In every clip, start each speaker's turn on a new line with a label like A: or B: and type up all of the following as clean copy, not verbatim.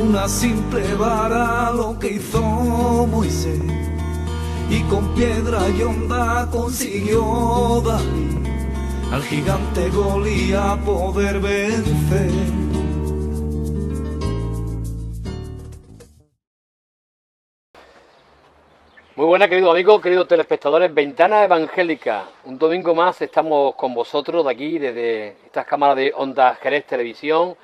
A: una simple vara lo que hizo Moisés, y con piedra y honda consiguió David al gigante Goliat poder vencer.
B: Muy buenas, queridos amigos, queridos telespectadores, Ventana Evangélica. Un domingo más estamos con vosotros de aquí, desde estas cámaras de Onda Jerez Televisión.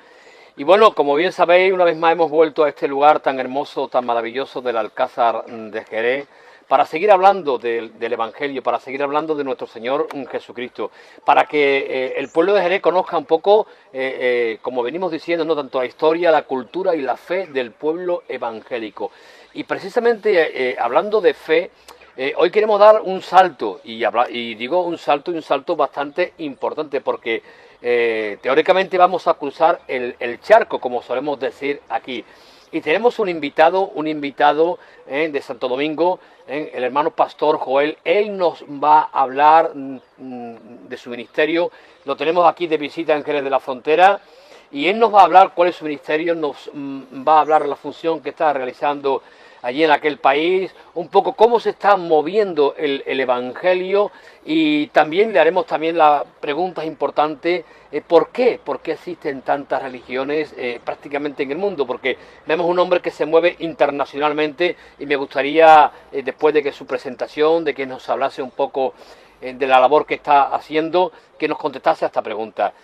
B: Y bueno, como bien sabéis, una vez más hemos vuelto a este lugar tan hermoso, tan maravilloso del Alcázar de Jerez, para seguir hablando del Evangelio, para seguir hablando de nuestro Señor Jesucristo, para que el pueblo de Jerez conozca un poco, como venimos diciendo, ¿no?, tanto la historia, la cultura y la fe del pueblo evangélico. Y precisamente hablando de fe, hoy queremos dar un salto, y digo un salto bastante importante, porque teóricamente vamos a cruzar el charco, como solemos decir aquí. Y tenemos un invitado de Santo Domingo, el hermano pastor Joel. Él nos va a hablar de su ministerio. Lo tenemos aquí de visita en Jerez de la Frontera. Y él nos va a hablar cuál es su ministerio, nos va a hablar de la función que está realizando allí en aquel país, un poco cómo se está moviendo el Evangelio, y también le haremos también la pregunta importante, ¿por qué? ¿Por qué existen tantas religiones prácticamente en el mundo? Porque vemos un hombre que se mueve internacionalmente, y me gustaría, después de que su presentación, de que nos hablase un poco de la labor que está haciendo, que nos contestase a esta pregunta.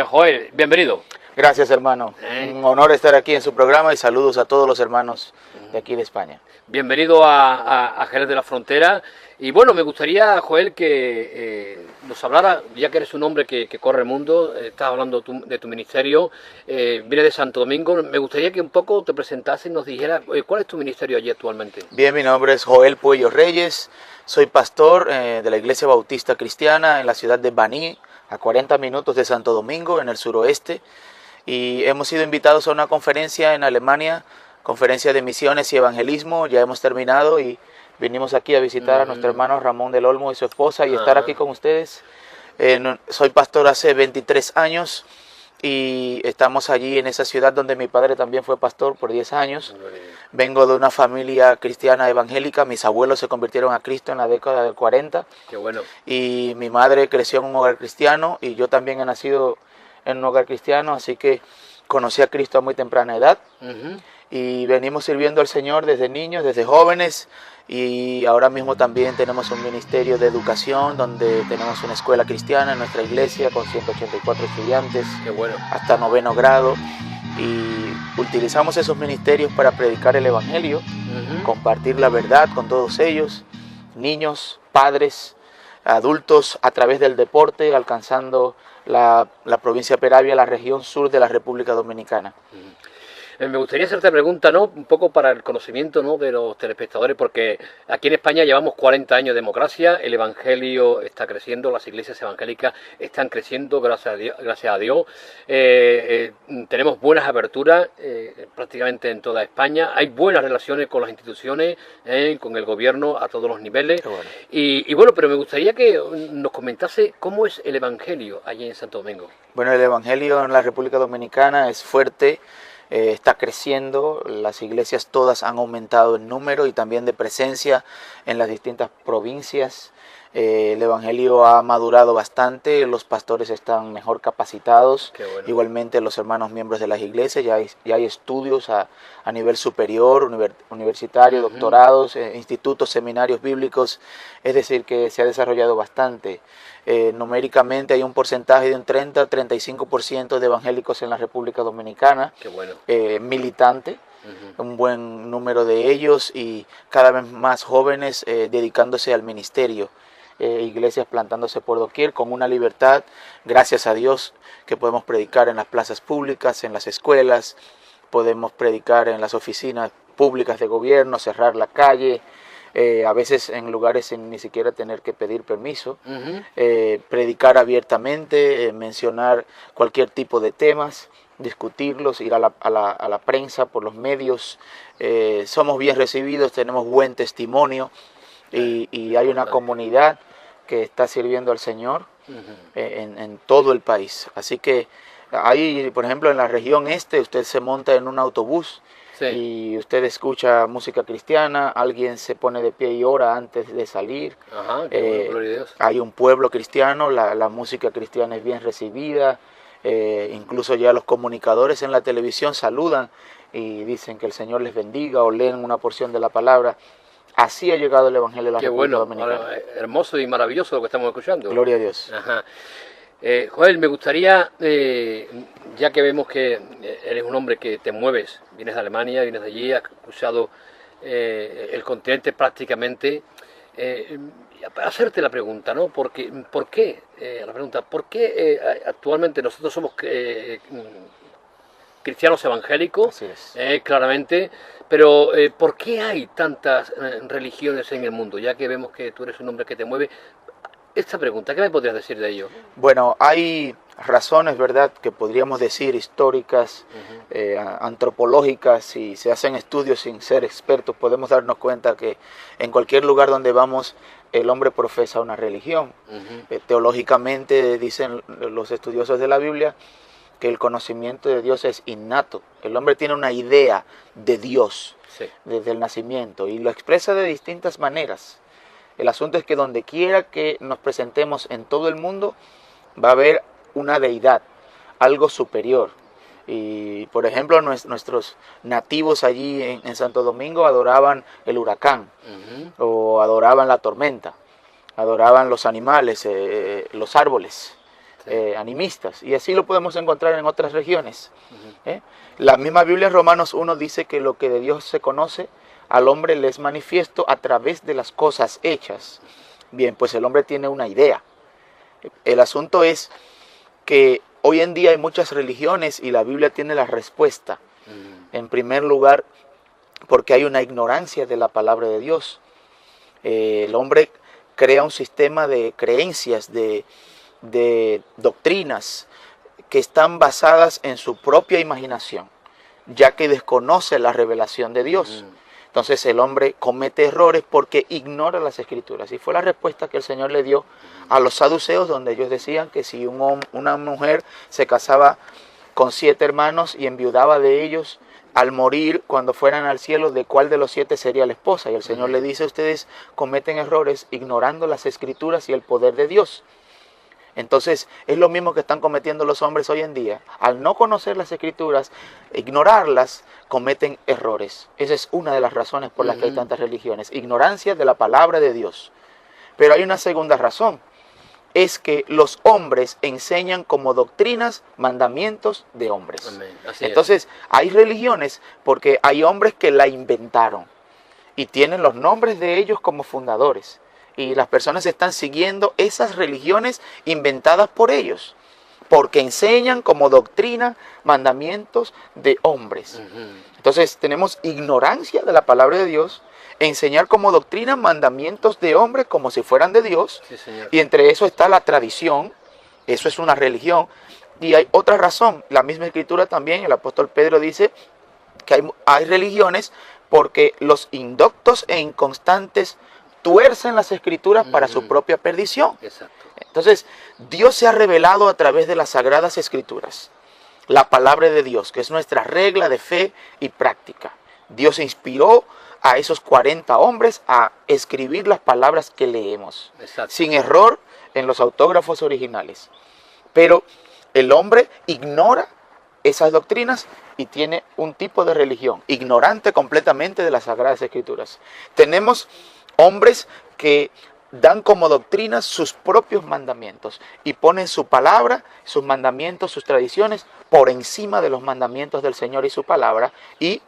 B: Joel, bienvenido.
C: Gracias, hermano. Un honor estar aquí en su programa, y saludos a todos los hermanos de aquí de España. Bienvenido
B: a Jerez de la Frontera. Y bueno, me gustaría, Joel, que nos hablara, ya que eres un hombre que corre el mundo, estás hablando de tu ministerio, viene de Santo Domingo. Me gustaría que un poco te presentases y nos dijeras cuál es tu ministerio allí actualmente.
C: Bien, mi nombre es Joel Puello Reyes, soy pastor de la Iglesia Bautista Cristiana en la ciudad de Baní, a 40 minutos de Santo Domingo, en el suroeste. Y hemos sido invitados a una conferencia en Alemania, conferencia de misiones y evangelismo. Ya hemos terminado y vinimos aquí a visitar a nuestro hermano Ramón del Olmo y su esposa, y estar aquí con ustedes. Soy pastor hace 23 años y estamos allí en esa ciudad donde mi padre también fue pastor por 10 años. Vengo de una familia cristiana evangélica. Mis abuelos se convirtieron a Cristo en la década del 40.
B: Qué bueno.
C: Y mi madre creció en un hogar cristiano, y yo también he nacido en un hogar cristiano, así que conocí a Cristo a muy temprana edad. Y venimos sirviendo al Señor desde niños, desde jóvenes, y ahora mismo también tenemos un ministerio de educación donde tenemos una escuela cristiana en nuestra iglesia con 184 estudiantes.
B: Qué bueno.
C: Hasta 9º grado, y utilizamos esos ministerios para predicar el Evangelio, compartir la verdad con todos ellos, niños, padres, adultos, a través del deporte, alcanzando la provincia de Peravia, la región sur de la República Dominicana.
B: Me gustaría hacerte pregunta, ¿no?, un poco para el conocimiento, ¿no?, de los telespectadores, porque aquí en España llevamos 40 años de democracia, el Evangelio está creciendo, las iglesias evangélicas están creciendo, gracias a Dios. Tenemos buenas aberturas prácticamente en toda España, hay buenas relaciones con las instituciones, con el gobierno a todos los niveles.
C: Bueno.
B: Y bueno, pero me gustaría que nos comentase cómo es el Evangelio allí en Santo Domingo.
C: Bueno, el Evangelio en la República Dominicana es fuerte. Está creciendo, las iglesias todas han aumentado en número y también de presencia en las distintas provincias. El Evangelio ha madurado bastante, los pastores están mejor capacitados.
B: Bueno.
C: Igualmente los hermanos miembros de las iglesias, ya hay estudios a nivel superior, universitario, doctorados, institutos, seminarios bíblicos, es decir, que se ha desarrollado bastante. Numéricamente hay un porcentaje de un 30-35% de evangélicos en la República Dominicana.
B: Qué bueno.
C: Militante. Un buen número de ellos, y cada vez más jóvenes dedicándose al ministerio. Iglesias plantándose por doquier con una libertad, gracias a Dios, que podemos predicar en las plazas públicas, en las escuelas, podemos predicar en las oficinas públicas de gobierno, cerrar la calle, a veces en lugares sin ni siquiera tener que pedir permiso, predicar abiertamente, mencionar cualquier tipo de temas, discutirlos, ir a la prensa por los medios. Somos bien recibidos, tenemos buen testimonio, y hay una comunidad que está sirviendo al Señor en todo el país. Así que Ahí, por ejemplo, en la región este, usted se monta en un autobús
B: Sí.
C: y usted escucha música cristiana, alguien se pone de pie y ora antes de salir.
B: Ajá, qué bueno, gloria a Dios.
C: Hay un pueblo cristiano, la música cristiana es bien recibida, incluso ya los comunicadores en la televisión saludan y dicen que el Señor les bendiga o leen una porción de la palabra. Así ha llegado el Evangelio de la
B: Qué
C: República
B: bueno,
C: Dominicana.
B: hermoso y maravilloso lo que estamos escuchando.
C: Gloria a Dios.
B: Ajá. Joel, me gustaría, ya que vemos que eres un hombre que te mueves, vienes de Alemania, vienes de allí, has cruzado el continente prácticamente, hacerte la pregunta, ¿no? ¿Por qué actualmente nosotros somos cristianos evangélicos,
C: Así es.
B: claramente, pero ¿por qué hay tantas religiones en el mundo? Ya que vemos que tú eres un hombre que te mueve, esta pregunta, ¿qué me podrías decir de ello?
C: Bueno, hay razones, ¿verdad?, que podríamos decir históricas, antropológicas. Si se hacen estudios sin ser expertos, podemos darnos cuenta que en cualquier lugar donde vamos, el hombre profesa una religión. Teológicamente dicen los estudiosos de la Biblia que el conocimiento de Dios es innato. El hombre tiene una idea de Dios desde el nacimiento y lo expresa de distintas maneras. El asunto es que donde quiera que nos presentemos en todo el mundo, va a haber una deidad, algo superior. Y por ejemplo, nuestros nativos allí en Santo Domingo adoraban el huracán, o adoraban la tormenta, adoraban los animales, los árboles, animistas. Y así lo podemos encontrar en otras regiones. La misma Biblia en Romanos 1 dice que lo que de Dios se conoce, al hombre le es manifiesto a través de las cosas hechas. Bien, pues el hombre tiene una idea. El asunto es que hoy en día hay muchas religiones y la Biblia tiene la respuesta. En primer lugar, porque hay una ignorancia de la palabra de Dios. El hombre crea un sistema de creencias, de doctrinas que están basadas en su propia imaginación, ya que desconoce la revelación de Dios. Entonces el hombre comete errores porque ignora las Escrituras. Y fue la respuesta que el Señor le dio a los saduceos, donde ellos decían que si una mujer se casaba con 7 hermanos y enviudaba de ellos, al morir, cuando fueran al cielo, ¿de cuál de los 7 sería la esposa? Y el Señor le dice, ustedes cometen errores ignorando las Escrituras y el poder de Dios. Entonces es lo mismo que están cometiendo los hombres hoy en día. Al no conocer las Escrituras, ignorarlas, cometen errores. Esa es una de las razones por las que hay tantas religiones. Ignorancia de la palabra de Dios. Pero hay una segunda razón. Es que los hombres enseñan como doctrinas mandamientos de hombres. Entonces hay religiones porque hay hombres que la inventaron y tienen los nombres de ellos como fundadores. Y las personas están siguiendo esas religiones inventadas por ellos, porque enseñan como doctrina mandamientos de hombres. Entonces tenemos ignorancia de la palabra de Dios, enseñar como doctrina mandamientos de hombres como si fueran de Dios.
B: Sí, señor.
C: Y entre eso está la tradición, eso es una religión. Y hay otra razón, la misma Escritura también, el apóstol Pedro dice que hay religiones porque los indoctos e inconstantes tuercen las Escrituras para su propia perdición.
B: Exacto.
C: Entonces, Dios se ha revelado a través de las Sagradas Escrituras, la palabra de Dios, que es nuestra regla de fe y práctica. Dios inspiró a esos 40 hombres a escribir las palabras que leemos, sin error en los autógrafos originales. Pero el hombre ignora esas doctrinas y tiene un tipo de religión, ignorante completamente de las Sagradas Escrituras. Tenemos hombres que dan como doctrina sus propios mandamientos y ponen su palabra, sus mandamientos, sus tradiciones por encima de los mandamientos del Señor y su palabra. Y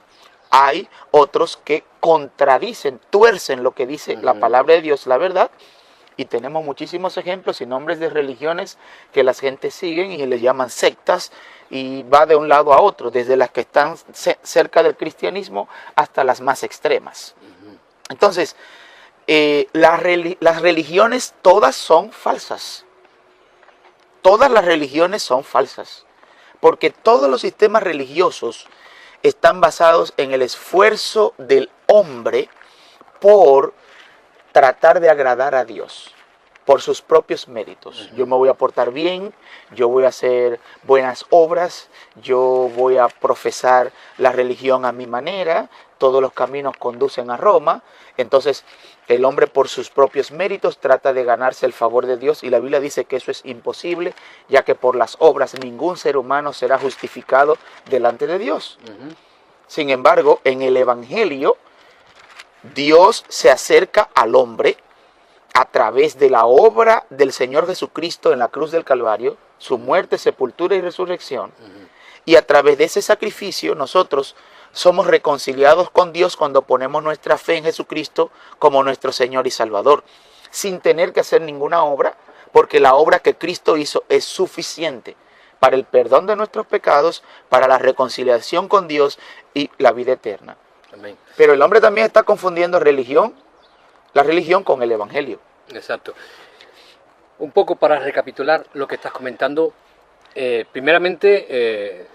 C: hay otros que contradicen, tuercen lo que dice la palabra de Dios, la verdad. Y tenemos muchísimos ejemplos y nombres de religiones que las gentes siguen y les llaman sectas, y va de un lado a otro, desde las que están cerca del cristianismo hasta las más extremas. Entonces, las religiones todas son falsas. Todas las religiones son falsas. Porque todos los sistemas religiosos están basados en el esfuerzo del hombre por tratar de agradar a Dios. por sus propios méritos. Yo me voy a portar bien, yo voy a hacer buenas obras, yo voy a profesar la religión a mi manera, todos los caminos conducen a Roma. Entonces el hombre por sus propios méritos trata de ganarse el favor de Dios, y la Biblia dice que eso es imposible, ya que por las obras ningún ser humano será justificado delante de Dios. Sin embargo, en el Evangelio, Dios se acerca al hombre a través de la obra del Señor Jesucristo en la cruz del Calvario, su muerte, sepultura y resurrección. Y a través de ese sacrificio nosotros somos reconciliados con Dios cuando ponemos nuestra fe en Jesucristo como nuestro Señor y Salvador, sin tener que hacer ninguna obra, porque la obra que Cristo hizo es suficiente para el perdón de nuestros pecados, para la reconciliación con Dios y la vida eterna.
B: Amén.
C: Pero el hombre también está confundiendo la religión con el Evangelio.
B: Exacto. Un poco para recapitular lo que estás comentando, primeramente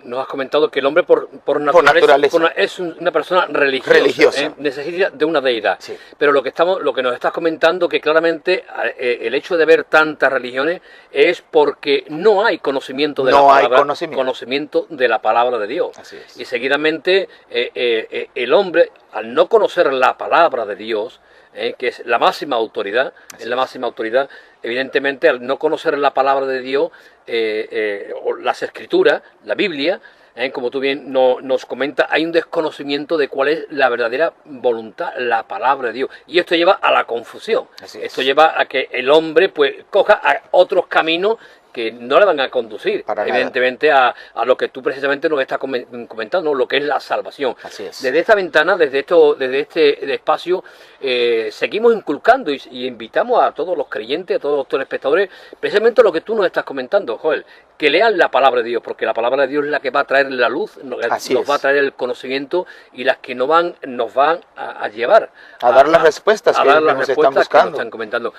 B: nos has comentado que el hombre por naturaleza es una persona religiosa. Necesita de una deidad. Sí. Pero lo que nos estás comentando, que claramente el hecho de ver tantas religiones es porque no hay conocimiento de la palabra, conocimiento de la palabra de Dios.
C: Así es.
B: Y seguidamente el hombre, al no conocer la palabra de Dios, que es la máxima autoridad, evidentemente al no conocer la palabra de Dios, o las escrituras, la Biblia, como tú bien nos comentas, hay un desconocimiento de cuál es la verdadera voluntad, la palabra de Dios, y esto lleva a la confusión. Esto lleva a que el hombre pues coja a otros caminos que no le van a conducir, evidentemente, a lo que tú precisamente nos estás comentando, ¿no? Lo que es la salvación.
C: Así es.
B: Desde esta ventana, desde este espacio, seguimos inculcando y invitamos a todos los creyentes, a todos los telespectadores, precisamente lo que tú nos estás comentando, Joel, que lean la palabra de Dios, porque la palabra de Dios es la que va a traer la luz, nos va a traer el conocimiento, y las que nos van a llevar
C: a dar las respuestas que nos están buscando,
B: que nos están comentando.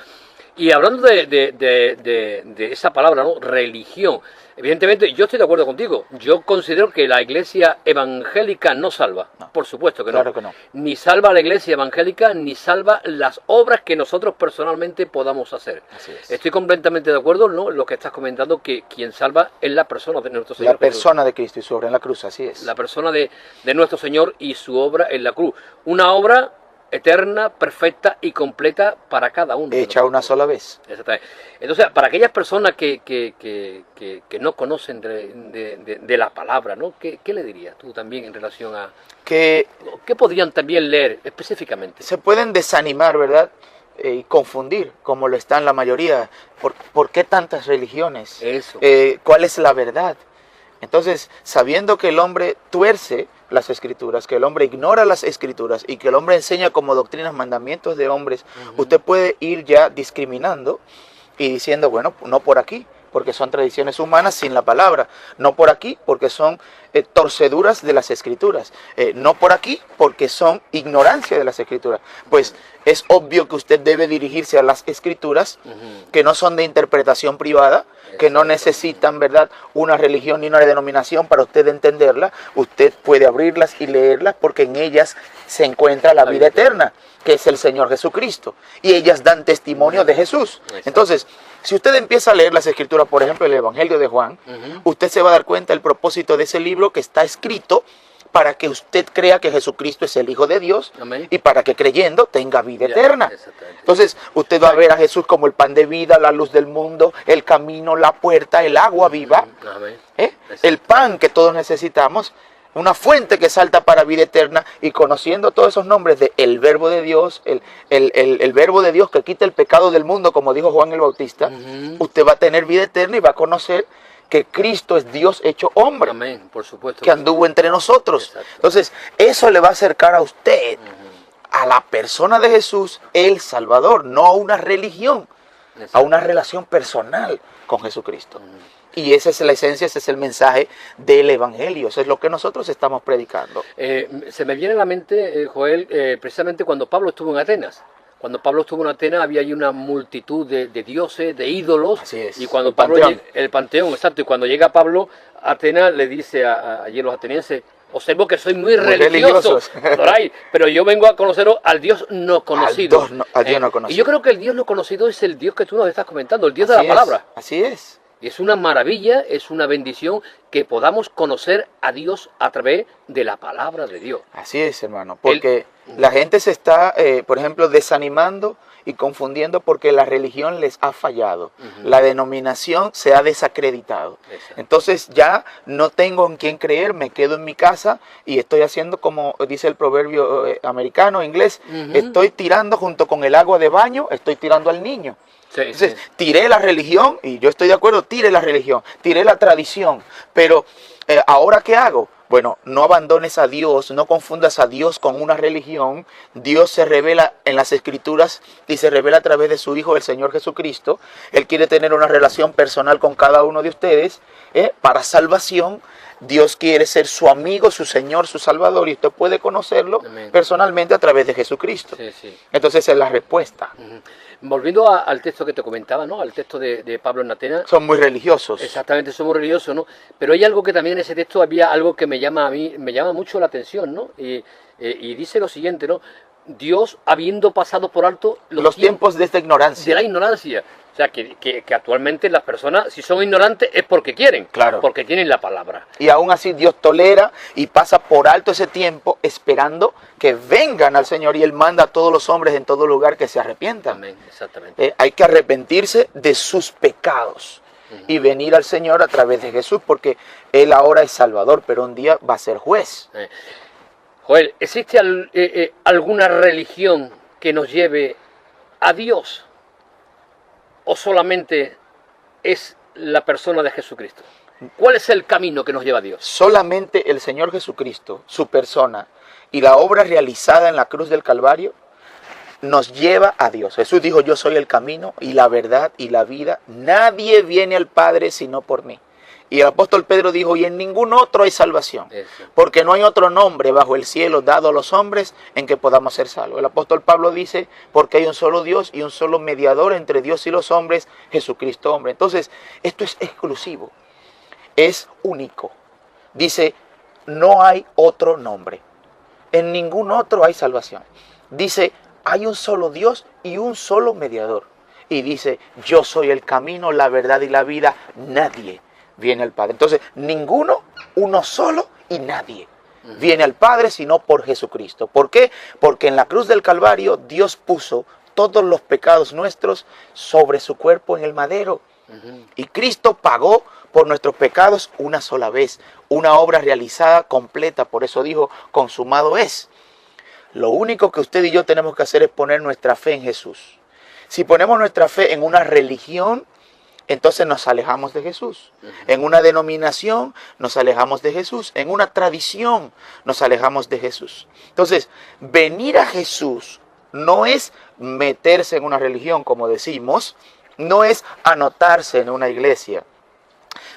B: Y hablando de esa palabra, ¿no? Religión, evidentemente yo estoy de acuerdo contigo. Yo considero que la iglesia evangélica no salva, por supuesto que no.
C: Claro que no.
B: Ni salva a la iglesia evangélica, ni salva las obras que nosotros personalmente podamos hacer.
C: Así es.
B: Estoy completamente de acuerdo, ¿no? Lo que estás comentando, que quien salva es la persona de nuestro Señor.
C: La persona de Cristo y su obra en la cruz, así es.
B: La persona de nuestro Señor y su obra en la cruz. Una obra eterna, perfecta y completa para cada uno.
C: Hecha una sola vez.
B: Exactamente. Entonces, para aquellas personas que no conocen de la palabra, ¿no? ¿Qué le dirías tú también en relación a qué podrían también leer específicamente?
C: Se pueden desanimar, ¿verdad? Y confundir, como lo están la mayoría. ¿Por qué tantas religiones?
B: Eso.
C: ¿Cuál es la verdad? Entonces, sabiendo que el hombre tuerce las escrituras, que el hombre ignora las escrituras y que el hombre enseña como doctrinas mandamientos de hombres, usted puede ir ya discriminando y diciendo, bueno, no por aquí, porque son tradiciones humanas sin la palabra, no por aquí, porque son torceduras de las escrituras, no por aquí, porque son ignorancia de las escrituras. Pues es obvio que usted debe dirigirse a las escrituras, que no son de interpretación privada, que no necesitan, ¿verdad?, una religión ni una denominación para usted entenderla. Usted puede abrirlas y leerlas, porque en ellas se encuentra la vida eterna, que es el Señor Jesucristo, y ellas dan testimonio de Jesús. Entonces, si usted empieza a leer las escrituras, por ejemplo el Evangelio de Juan, usted se va a dar cuenta del propósito de ese libro, que está escrito para que usted crea que Jesucristo es el Hijo de Dios. Amén. Y para que creyendo tenga vida eterna. Entonces usted va a ver a Jesús como el pan de vida, la luz del mundo, el camino, la puerta, el agua viva, el pan que todos necesitamos, una fuente que salta para vida eterna. Y conociendo todos esos nombres de el Verbo de Dios, el Verbo de Dios que quita el pecado del mundo, como dijo Juan el Bautista, usted va a tener vida eterna y va a conocer que Cristo es Dios hecho hombre.
B: Amén, por supuesto.
C: Que anduvo entre nosotros. Exacto. Entonces, eso le va a acercar a usted a la persona de Jesús, el Salvador, no a una religión, a una relación personal con Jesucristo. Y esa es la esencia, ese es el mensaje del Evangelio. Eso es lo que nosotros estamos predicando.
B: Se me viene a la mente, Joel, precisamente cuando Pablo estuvo en Atenas. Cuando Pablo estuvo en Atenas había ahí una multitud de dioses, de ídolos.
C: Así es.
B: Y cuando el panteón, exacto. Y cuando llega Pablo a Atenas, le dice allí a los atenienses, Observo que soy muy religioso, Doray, pero yo vengo a conoceros al Dios no conocido.
C: Al Dios no conocido.
B: Y yo creo que el Dios no conocido es el Dios que tú nos estás comentando, el Dios de la palabra.
C: Así es.
B: Y es una maravilla, es una bendición que podamos conocer a Dios a través de la palabra de Dios.
C: Así es, hermano, porque la gente se está, por ejemplo, desanimando y confundiendo porque la religión les ha fallado. La denominación se ha desacreditado.
B: Exacto.
C: Entonces ya no tengo en quién creer, me quedo en mi casa y estoy haciendo como dice el proverbio americano, inglés, estoy tirando junto con el agua de baño, estoy tirando al niño.
B: Sí,
C: Entonces, tiré la religión, y yo estoy de acuerdo, tiré la religión, tiré la tradición, pero ¿ahora qué hago? Bueno, no abandones a Dios, no confundas a Dios con una religión. Dios se revela en las Escrituras y se revela a través de su Hijo, el Señor Jesucristo. Él quiere tener una relación personal con cada uno de ustedes para salvación. Dios quiere ser su amigo, su Señor, su Salvador, y usted puede conocerlo personalmente a través de Jesucristo.
B: Sí, sí.
C: Entonces esa es la respuesta.
B: Volviendo al texto que te comentaba, ¿no? Al texto de Pablo en Atenas.
C: Son muy religiosos.
B: Exactamente, somos religiosos, ¿no? Pero hay algo que también en ese texto había algo que me llama mucho la atención, ¿no? Y dice lo siguiente, ¿no? Dios, habiendo pasado por alto
C: los tiempos de esta ignorancia.
B: De la ignorancia. O sea, que actualmente las personas, si son ignorantes, es porque quieren.
C: Claro.
B: Porque tienen la palabra.
C: Y aún así Dios tolera y pasa por alto ese tiempo esperando que vengan al Señor, y Él manda a todos los hombres en todo lugar que se arrepientan.
B: Amén, exactamente.
C: Hay que arrepentirse de sus pecados y venir al Señor a través de Jesús, porque Él ahora es Salvador, pero un día va a ser juez.
B: Joel, ¿existe alguna religión que nos lleve a Dios? ¿O solamente es la persona de Jesucristo? ¿Cuál es el camino que nos lleva a Dios?
C: Solamente el Señor Jesucristo, su persona y la obra realizada en la cruz del Calvario nos lleva a Dios. Jesús dijo: yo soy el camino y la verdad y la vida. Nadie viene al Padre sino por mí. Y el apóstol Pedro dijo: y en ningún otro hay salvación, porque no hay otro nombre bajo el cielo dado a los hombres en que podamos ser salvos. El apóstol Pablo dice: porque hay un solo Dios y un solo mediador entre Dios y los hombres, Jesucristo hombre. Entonces, esto es exclusivo, es único. Dice: no hay otro nombre, en ningún otro hay salvación. Dice: hay un solo Dios y un solo mediador. Y dice: yo soy el camino, la verdad y la vida. Nadie viene al Padre. Entonces, ninguno, uno solo y nadie viene al Padre sino por Jesucristo. ¿Por qué? Porque en la cruz del Calvario Dios puso todos los pecados nuestros sobre su cuerpo en el madero. Y Cristo pagó por nuestros pecados una sola vez, una obra realizada completa. Por eso dijo: consumado es. Lo único que usted y yo tenemos que hacer es poner nuestra fe en Jesús. Si ponemos nuestra fe en una religión, entonces nos alejamos de Jesús. En una denominación nos alejamos de Jesús. En una tradición nos alejamos de Jesús. Entonces, venir a Jesús no es meterse en una religión, como decimos, no es anotarse en una iglesia.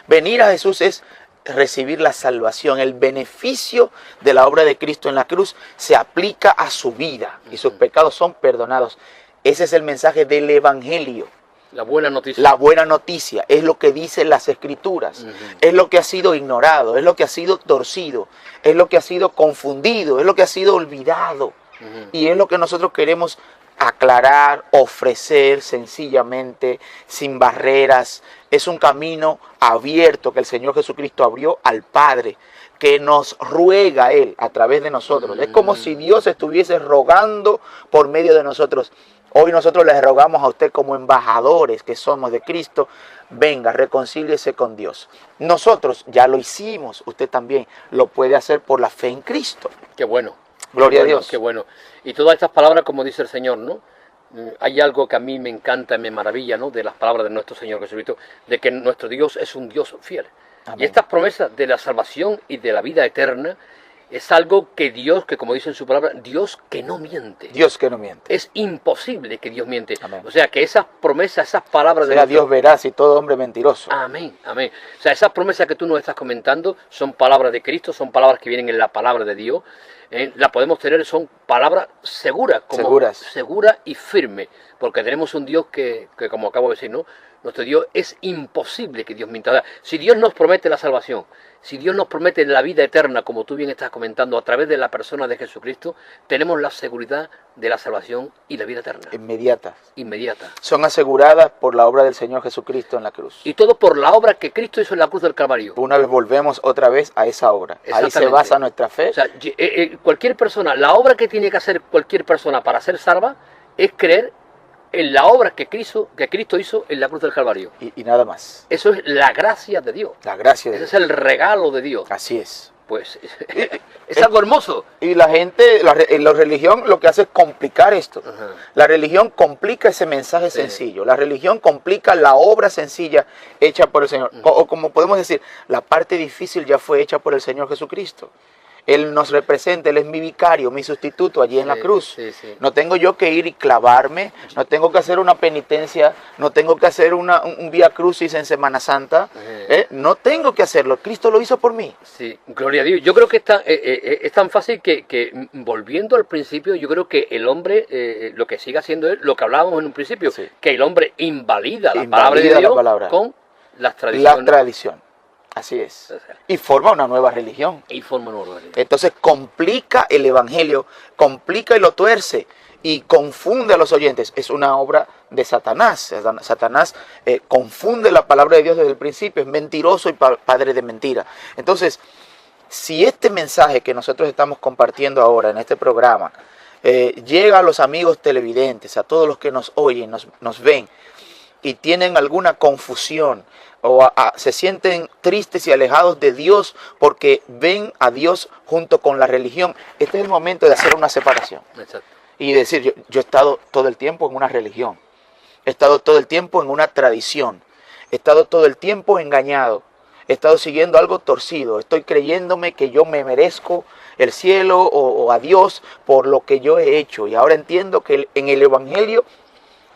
C: Venir a Jesús es recibir la salvación. El beneficio de la obra de Cristo en la cruz se aplica a su vida y sus pecados son perdonados. Ese es el mensaje del Evangelio.
B: La buena noticia.
C: La buena noticia es lo que dicen las Escrituras. Es lo que ha sido ignorado, es lo que ha sido torcido, es lo que ha sido confundido, es lo que ha sido olvidado. Y es lo que nosotros queremos aclarar, ofrecer sencillamente, sin barreras. Es un camino abierto que el Señor Jesucristo abrió al Padre, que nos ruega a Él a través de nosotros. Es como si Dios estuviese rogando por medio de nosotros. Hoy nosotros les rogamos a usted, como embajadores que somos de Cristo: venga, reconcíliese con Dios. Nosotros ya lo hicimos, usted también lo puede hacer por la fe en Cristo.
B: Qué bueno.
C: Gloria a Dios.
B: Qué bueno. Y todas estas palabras, como dice el Señor, ¿no? Hay algo que a mí me encanta y me maravilla, ¿no? De las palabras de nuestro Señor Jesucristo, de que nuestro Dios es un Dios fiel. Amén. Y estas promesas de la salvación y de la vida eterna es algo que Dios, que como dice en su palabra, Dios que no miente.
C: Dios que no miente.
B: Es imposible que Dios miente.
C: Amén.
B: O sea, que esas promesas, esas palabras de
C: nuestro Dios veraz y todo hombre mentiroso.
B: Amén, amén. O sea, esas promesas que tú nos estás comentando son palabras de Cristo, son palabras que vienen en la palabra de Dios. La podemos tener, son palabras seguras, segura y firme, porque tenemos un Dios que como acabo de decir, ¿no? Nuestro Dios es imposible que Dios mienta. Si Dios nos promete la salvación, si Dios nos promete la vida eterna, como tú bien estás comentando, a través de la persona de Jesucristo, tenemos la seguridad de la salvación y la vida eterna.
C: Inmediatas.
B: Inmediata.
C: Son aseguradas por la obra del Señor Jesucristo en la cruz.
B: Y todo por la obra que Cristo hizo en la cruz del Calvario.
C: Una vez volvemos otra vez a esa obra. Ahí se basa nuestra fe.
B: O sea, cualquier persona, la obra que tiene que hacer cualquier persona para ser salva es creer en la obra que Cristo hizo en la cruz del Calvario.
C: Y nada más.
B: Eso es la gracia de Dios.
C: La gracia de
B: Ese
C: Dios.
B: es el regalo de Dios.
C: Así es.
B: Pues es algo hermoso.
C: Y la gente, la religión lo que hace es complicar esto.
B: Ajá.
C: La religión complica ese mensaje sencillo. La religión complica la obra sencilla hecha por el Señor. O como podemos decir, la parte difícil ya fue hecha por el Señor Jesucristo. Él nos representa, Él es mi vicario, mi sustituto allí en la cruz. No tengo yo que ir y clavarme, no tengo que hacer una penitencia, no tengo que hacer un vía crucis en Semana Santa. No tengo que hacerlo, Cristo lo hizo por mí.
B: Sí, gloria a Dios. Yo creo que es tan fácil que volviendo al principio, yo creo que el hombre, lo que sigue haciendo es lo que hablábamos en un principio, que el hombre invalida la palabra de Dios con las tradiciones.
C: La tradición. Así es. Y forma una nueva religión. Entonces complica el evangelio, complica y lo tuerce y confunde a los oyentes. Es una obra de Satanás. Satanás confunde la palabra de Dios desde el principio. Es mentiroso y padre de mentira. Entonces, si este mensaje que nosotros estamos compartiendo ahora en este programa llega a los amigos televidentes, a todos los que nos oyen, nos ven y tienen alguna confusión, o se sienten tristes y alejados de Dios porque ven a Dios junto con la religión, este es el momento de hacer una separación.
B: Exacto.
C: Y decir, yo he estado todo el tiempo en una religión, he estado todo el tiempo en una tradición, he estado todo el tiempo engañado, he estado siguiendo algo torcido, estoy creyéndome que yo me merezco el cielo o a Dios por lo que yo he hecho, y ahora entiendo que en el evangelio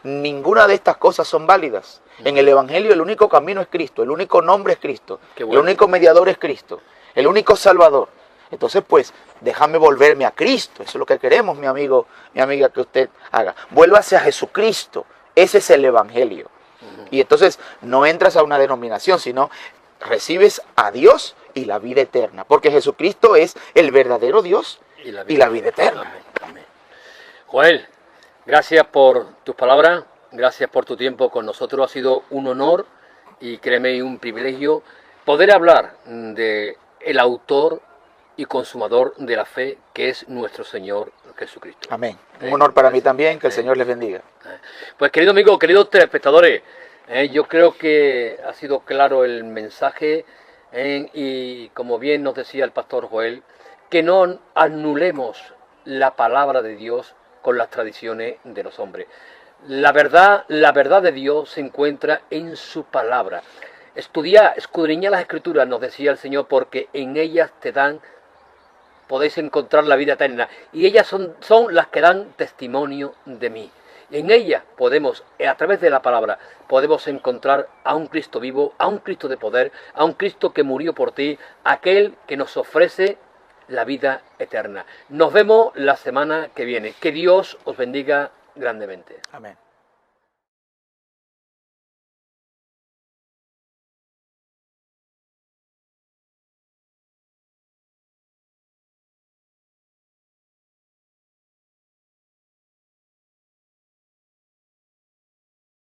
C: ninguna de estas cosas son válidas. En el evangelio el único camino es Cristo, el único nombre es Cristo, el único mediador es Cristo, el único salvador. Entonces pues déjame volverme a Cristo. Eso es lo que queremos, mi amigo, mi amiga, que usted haga. Vuélvase a Jesucristo. Ese es el evangelio. Y entonces no entras a una denominación, sino recibes a Dios y la vida eterna, porque Jesucristo es el verdadero Dios y la vida eterna.
B: Amén. Amén. Joel, gracias por tus palabras, gracias por tu tiempo con nosotros. Ha sido un honor y créeme, un privilegio poder hablar de el autor y consumador de la fe, que es nuestro Señor Jesucristo.
C: Amén. Un honor para mí también, que el Señor les bendiga.
B: Pues querido amigo, queridos telespectadores, yo creo que ha sido claro el mensaje y como bien nos decía el pastor Joel, que no anulemos la palabra de Dios con las tradiciones de los hombres. La verdad de Dios se encuentra en su palabra. Escudriñad las Escrituras, nos decía el Señor, porque en ellas podéis encontrar la vida eterna. Y ellas son las que dan testimonio de mí. En ellas podemos, a través de la palabra, podemos encontrar a un Cristo vivo, a un Cristo de poder, a un Cristo que murió por ti, aquel que nos ofrece la vida eterna. Nos vemos la semana que viene. Que Dios os bendiga grandemente.
C: Amén.